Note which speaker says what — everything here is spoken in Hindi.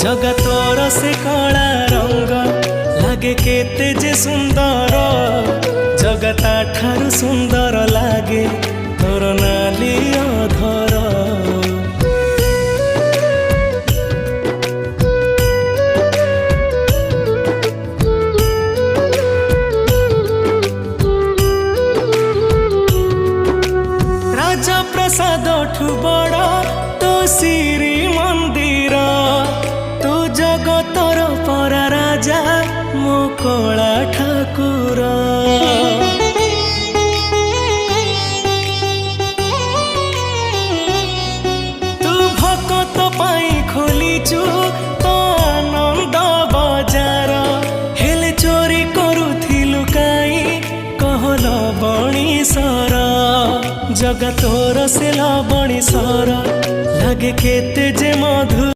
Speaker 1: जगतोर से कला रंग लागे केते जे सुंदर जगता ठारू सुंदर लागे तोर नाली अधर। राजा प्रसाद ठु बड़ तो श्री मंदिर तू जगतर परा राजा मो कला ठाकुर। तू भकत पाई खोलीचु तो आनंद बजार हेले चोरी करुथिलु काई कहल बणीसर जगतोर से लबणीसर लागे केते जे मधु।